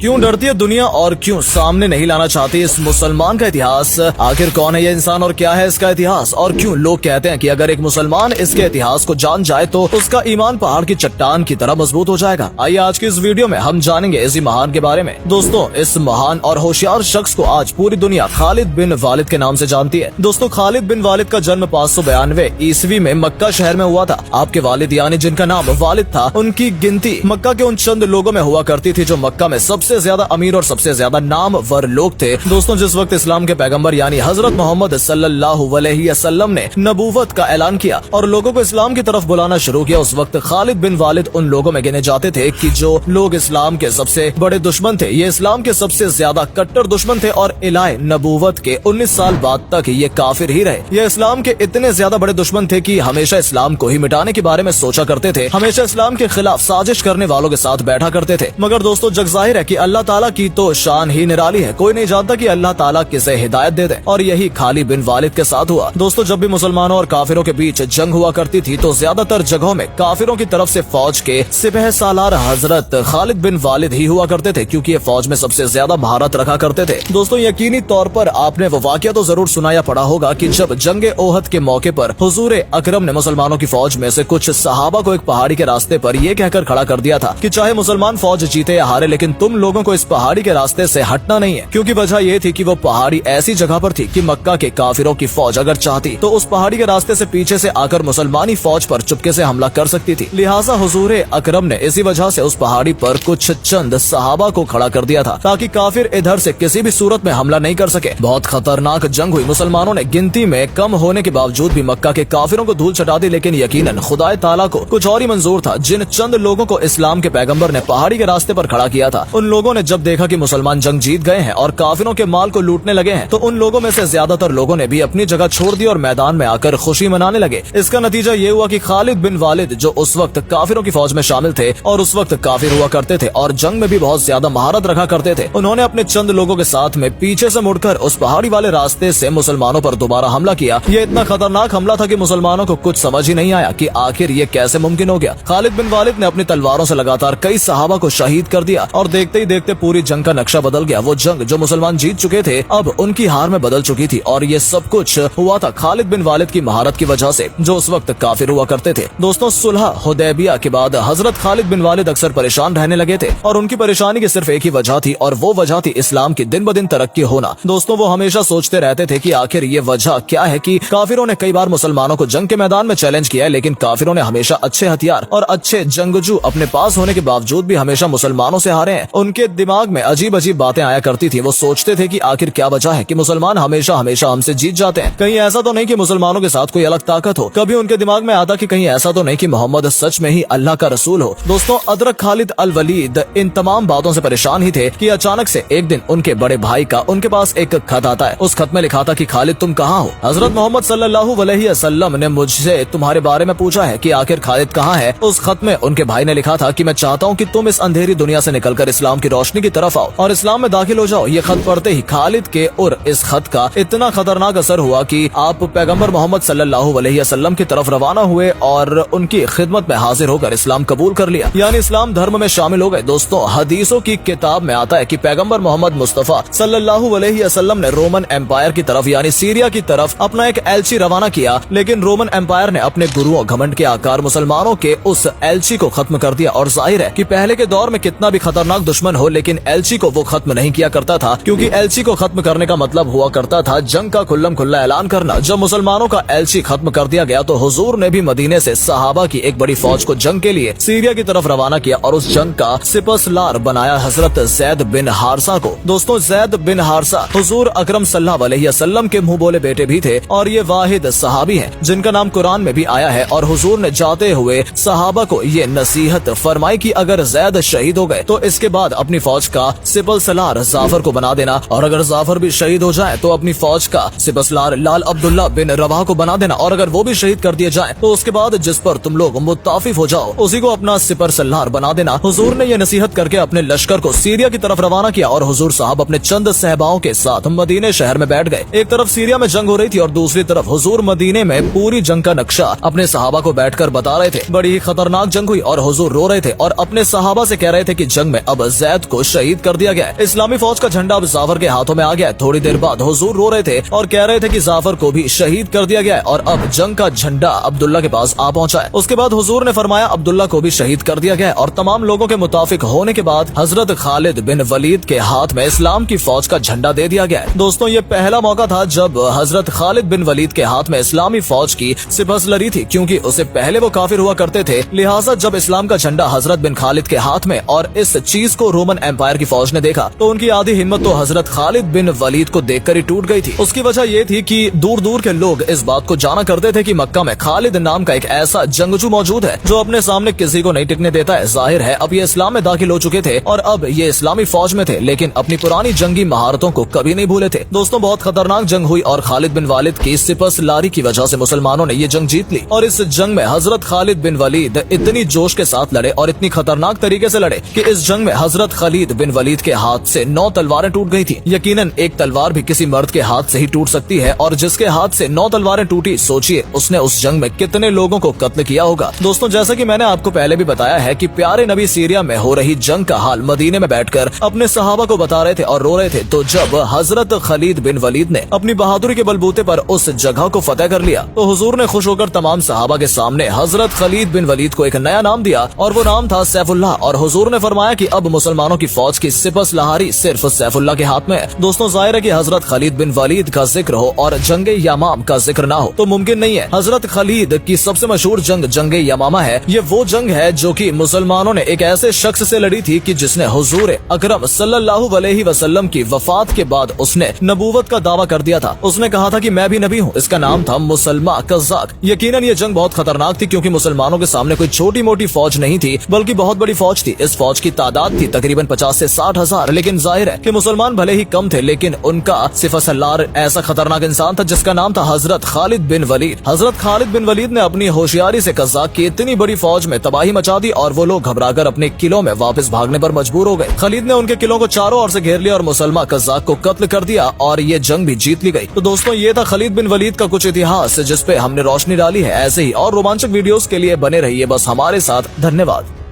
क्यों डरती है दुनिया और क्यों सामने नहीं लाना चाहती इस मुसलमान का इतिहास? आखिर कौन है ये इंसान और क्या है इसका इतिहास? और क्यों लोग कहते हैं कि अगर एक मुसलमान इसके इतिहास को जान जाए तो उसका ईमान पहाड़ की चट्टान की तरह मजबूत हो जाएगा। आइए आज की इस वीडियो में हम जानेंगे इसी महान के बारे में। दोस्तों, इस महान और होशियार शख्स को आज पूरी दुनिया खालिद बिन वालिद के नाम से जानती है। दोस्तों, खालिद बिन वालिद का जन्म 592 ईस्वी में मक्का शहर में हुआ था। आपके वालिद यानी जिनका नाम वालिद था, उनकी गिनती मक्का के उन चंद लोगों में हुआ करती थी जो मक्का में सबसे ज्यादा अमीर और सबसे ज्यादा नामवर लोग थे। दोस्तों, जिस वक्त इस्लाम के पैगंबर यानी हजरत मोहम्मद सल्लल्लाहु अलैहि वसल्लम ने नबूवत का ऐलान किया और लोगों को इस्लाम की तरफ बुलाना शुरू किया, उस वक्त खालिद बिन वालिद उन लोगों में गिने जाते थे कि जो लोग इस्लाम के सबसे बड़े दुश्मन थे। ये इस्लाम के सबसे ज्यादा कट्टर दुश्मन थे और इलाए नबूवत के 19 साल बाद तक ये काफिर ही रहे। ये इस्लाम के इतने ज्यादा बड़े दुश्मन थे कि हमेशा इस्लाम को ही मिटाने के बारे में सोचा करते थे, हमेशा इस्लाम के खिलाफ साजिश करने वालों के साथ बैठा करते थे। मगर दोस्तों, जग जाहिर है कि अल्लाह ताला की तो शान ही निराली है। कोई नहीं जानता कि अल्लाह ताला किसे हिदायत दे दे, और यही खालिद बिन वालिद के साथ हुआ। दोस्तों, जब भी मुसलमानों और काफिरों के बीच जंग हुआ करती थी तो ज्यादातर जगहों में काफिरों की तरफ से फौज के सिपह सालार हजरत खालिद बिन वालिद ही हुआ करते थे, क्योंकि ये फौज में सबसे ज्यादा महारत रखा करते थे। दोस्तों, यकीनी तौर पर आपने वो वाकया तो जरूर सुना या पढ़ा होगा कि जब जंगे ओहद के मौके पर हुजूर अकरम ने मुसलमानों की फौज में से कुछ सहाबा को एक पहाड़ी के रास्ते पर यह कहकर खड़ा कर दिया था कि चाहे मुसलमान फौज जीते या हारे, लेकिन तुम लोगों को इस पहाड़ी के रास्ते से हटना नहीं है। क्योंकि वजह ये थी कि वो पहाड़ी ऐसी जगह पर थी कि मक्का के काफिरों की फौज अगर चाहती तो उस पहाड़ी के रास्ते से पीछे से आकर मुसलमानी फौज पर चुपके से हमला कर सकती थी। लिहाजा हुजूर अकरम ने इसी वजह से उस पहाड़ी पर कुछ चंद सहाबा को खड़ा कर दिया था ताकि काफिर इधर से किसी भी सूरत में हमला नहीं कर सके। बहुत खतरनाक जंग हुई। मुसलमानों ने गिनती में कम होने के बावजूद भी मक्का के काफिरों को धूल चटा दी, लेकिन यकीनन खुदाए ताला को कुछ और ही मंजूर था। जिन चंद लोगों को इस्लाम के पैगंबर ने पहाड़ी के रास्ते पर खड़ा किया था, उन लोगों ने जब देखा कि मुसलमान जंग जीत गए हैं और काफिरों के माल को लूटने लगे हैं, तो उन लोगों में से ज्यादातर लोगों ने भी अपनी जगह छोड़ दी और मैदान में आकर खुशी मनाने लगे। इसका नतीजा ये हुआ कि खालिद बिन वालिद, जो उस वक्त काफिरों की फौज में शामिल थे और उस वक्त काफिर हुआ करते थे और जंग में भी बहुत ज्यादा महारत रखा करते थे, उन्होंने अपने चंद लोगों के साथ में पीछे से मुड़कर उस पहाड़ी वाले रास्ते से मुसलमानों पर दोबारा हमला किया। ये इतना खतरनाक हमला था कि मुसलमानों को कुछ समझ ही नहीं आया कि आखिर ये कैसे मुमकिन हो गया। खालिद बिन वालिद ने अपनी तलवारों से लगातार कई सहाबा को शहीद कर दिया और देखते ही देखते पूरी जंग का नक्शा बदल गया। वो जंग जो मुसलमान जीत चुके थे अब उनकी हार में बदल चुकी थी, और ये सब कुछ हुआ था खालिद बिन वालिद की महारत की वजह से, जो उस वक्त काफिर हुआ करते थे। दोस्तों, सुलह हुदैबिया के बाद हजरत खालिद बिन वालिद अक्सर परेशान रहने लगे थे और उनकी परेशानी की सिर्फ एक ही वजह थी, और वो वजह थी इस्लाम की दिन ब दिन तरक्की होना। दोस्तों, वो हमेशा सोचते रहते थे कि आखिर ये वजह क्या है कि काफिरों ने कई बार मुसलमानों को जंग के मैदान में चैलेंज किया है, लेकिन काफिरों ने हमेशा अच्छे हथियार और अच्छे जंगजू अपने पास होने के बावजूद भी हमेशा मुसलमानों से हारे हैं। उनके दिमाग में अजीब अजीब बातें आया करती थी। वो सोचते थे कि आखिर क्या वजह है कि मुसलमान हमेशा हमेशा हमसे जीत जाते हैं। कहीं ऐसा तो नहीं कि मुसलमानों के साथ कोई अलग ताकत हो। कभी उनके दिमाग में आता कि कहीं ऐसा तो नहीं कि मोहम्मद सच में ही अल्लाह का रसूल हो। दोस्तों, अदरक खालिद अल वलीद इन तमाम बातों से परेशान ही थे कि अचानक से एक दिन उनके बड़े भाई का उनके पास एक खत आता है। उस खत में लिखा था कि खालिद, तुम कहाँ हो? हजरत मोहम्मद सल्लल्लाहु अलैहि वसल्लम ने मुझसे तुम्हारे बारे में पूछा है कि आखिर खालिद कहाँ है। उस खत में उनके भाई ने लिखा था कि मैं चाहता हूँ कि तुम इस अंधेरी दुनिया से निकलकर इस्लाम की रोशनी की तरफ आओ और इस्लाम में दाखिल हो जाओ। ये खत पढ़ते ही खालिद के और इस खत का इतना खतरनाक असर हुआ कि आप पैगंबर मोहम्मद सल्लल्लाहु अलैहि वसल्लम की तरफ रवाना हुए और उनकी खिदमत में हाजिर होकर इस्लाम कबूल कर लिया, यानी इस्लाम धर्म में शामिल हो गए। दोस्तों, हदीसों की किताब में आता है कि पैगंबर मोहम्मद मुस्तफा सल्लल्लाहु अलैहि वसल्लम ने रोमन एम्पायर की तरफ यानी सीरिया की तरफ अपना एक एलची रवाना किया, लेकिन रोमन एम्पायर ने अपने गुरुओं घमंड के आकार मुसलमानों के उस एलची को खत्म कर दिया। और जाहिर है कि पहले के दौर में कितना भी खतरनाक दुश्मन हो, लेकिन एलची को वो खत्म नहीं किया करता था, क्योंकि एलची को खत्म करने का मतलब हुआ करता था जंग का खुल्लम खुल्ला ऐलान करना। जब मुसलमानों का एलची खत्म कर दिया गया तो हुजूर ने भी मदीने से सहाबा की एक बड़ी फौज को जंग के लिए सीरिया की तरफ रवाना किया और उस जंग का सिपहसालार बनाया हजरत जैद बिन हारसा को। दोस्तों, जैद बिन हारसा हुजूर अकरम सल्लल्लाहु अलैहि वसल्लम के मुंह बोले बेटे भी थे और ये वाहिद सहाबी हैं जिनका नाम कुरान में भी आया है। और हुजूर ने जाते हुए सहाबा को ये नसीहत फरमाई कि अगर जैद शहीद हो गए तो इसके बाद अपनी फौज का सिपहसालार जाफर को बना देना, और अगर जाफर भी शहीद हो जाए तो अपनी फौज का सिपहसालार लाल अब्दुल्ला बिन रवाह को बना देना, और अगर वो भी शहीद कर दिए जाए तो उसके बाद जिस पर तुम लोग मुत्ताफिफ हो जाओ उसी को अपना सिपहसालार बना देना। हुजूर ने ये नसीहत करके अपने लश्कर को सीरिया की तरफ रवाना किया और हुजूर साहब अपने चंद सहबाओं के साथ मदीने शहर में बैठ गए। एक तरफ सीरिया में जंग हो रही थी और दूसरी तरफ हुजूर मदीने में पूरी जंग का नक्शा अपने सहाबा को बैठकर बता रहे थे। बड़ी ही खतरनाक जंग हुई और हुजूर रो रहे थे और अपने सहाबा से कह रहे थे कि जंग में अब जैद कैद को शहीद कर दिया गया। इस्लामी फौज का झंडा अब जाफर के हाथों में आ गया। थोड़ी देर बाद हुजूर रो रहे थे और कह रहे थे कि जाफर को भी शहीद कर दिया गया है और अब जंग का झंडा अब्दुल्ला के पास आ पहुंचा है। उसके बाद हुजूर ने फरमाया अब्दुल्ला को भी शहीद कर दिया गया है और तमाम लोगों के मुताफिक होने के बाद हजरत खालिद बिन वलीद के हाथ में इस्लाम की फौज का झंडा दे दिया गया है। दोस्तों, ये पहला मौका था जब हजरत खालिद बिन वलीद के हाथ में इस्लामी फौज की सिपहसलरी थी, क्योंकि उससे पहले वो काफिर हुआ करते थे। लिहाजा जब इस्लाम का झंडा हजरत बिन खालिद के हाथ में और इस चीज को रोमन एम्पायर की फौज ने देखा तो उनकी आधी हिम्मत तो हजरत खालिद बिन वलीद को देखकर ही टूट गई थी। उसकी वजह ये थी कि दूर दूर के लोग इस बात को जाना करते थे कि मक्का में खालिद नाम का एक ऐसा जंगजू मौजूद है जो अपने सामने किसी को नहीं टिकने देता है। जाहिर है अब ये इस्लाम में दाखिल हो चुके थे और अब ये इस्लामी फौज में थे, लेकिन अपनी पुरानी जंगी महारतों को कभी नहीं भूले थे। दोस्तों, बहुत खतरनाक जंग हुई और खालिद बिन वालिद की सिपहसलारी की वजह से मुसलमानों ने ये जंग जीत ली। और इस जंग में हजरत खालिद बिन वलीद इतनी जोश के साथ लड़े और इतनी खतरनाक तरीके से लड़े कि इस जंग में हजरत खालिद बिन वलीद के हाथ से 9 तलवारें टूट गई थी। यकीनन एक तलवार भी किसी मर्द के हाथ से ही टूट सकती है और जिसके हाथ से 9 तलवारें टूटी, सोचिए उसने उस जंग में कितने लोगों को कत्ल किया होगा। दोस्तों, जैसा कि मैंने आपको पहले भी बताया है कि प्यारे नबी सीरिया में हो रही जंग का हाल मदीने में बैठकर अपने सहाबा को बता रहे थे और रो रहे थे। तो जब हजरत खालिद बिन वलीद ने अपनी बहादुरी के बलबूते पर उस जगह को फतेह कर लिया तो हुजूर ने खुश होकर तमाम सहाबा के सामने हजरत खालिद बिन वलीद को एक नया नाम दिया और वो नाम था सैफुल्लाह। और हुजूर ने फरमाया कि अब मुसलमानों की फौज की सिपहसलारी सिर्फ सैफुल्लाह के हाथ में है। दोस्तों, जाहिर है कि हजरत खालिद बिन वलीद का जिक्र हो और जंगे यमाम का जिक्र ना हो तो मुमकिन नहीं है। हजरत खालिद की सबसे मशहूर जंग जंगे यमामा है। ये वो जंग है जो कि मुसलमानों ने एक ऐसे शख्स से लड़ी थी कि जिसने हुजूर अकरम सल्लल्लाहु अलैहि वसल्लम की वफात के बाद उसने नबूवत का दावा कर दिया था। उसने कहा था कि मैं भी नबी हूँ। इसका नाम था मुसलमा कज़्ज़ाक। यकीनन ये जंग बहुत खतरनाक थी क्योंकि मुसलमानों के सामने कोई छोटी मोटी फौज नहीं थी बल्कि बहुत बड़ी फौज थी। इस फौज की तादाद थी तकरीबन 50 से 60 हजार। लेकिन जाहिर है कि मुसलमान भले ही कम थे लेकिन उनका सिपहसलार ऐसा खतरनाक इंसान था जिसका नाम था हजरत खालिद बिन वलीद। हजरत खालिद बिन वलीद ने अपनी होशियारी से कज़्ज़ाक की इतनी बड़ी फौज में तबाही मचा दी और वो लोग घबराकर अपने किलों में वापस भागने पर मजबूर हो गए। खालिद ने उनके किलों को चारों ओर से घेर लिया और मुसलमान कज़्ज़ाक को कत्ल कर दिया और ये जंग भी जीत ली गई। तो दोस्तों, ये था खालिद बिन वलीद का कुछ इतिहास जिस पे हमने रोशनी डाली है। ऐसे ही और रोमांचक वीडियोस के लिए बने रहिए बस हमारे साथ। धन्यवाद।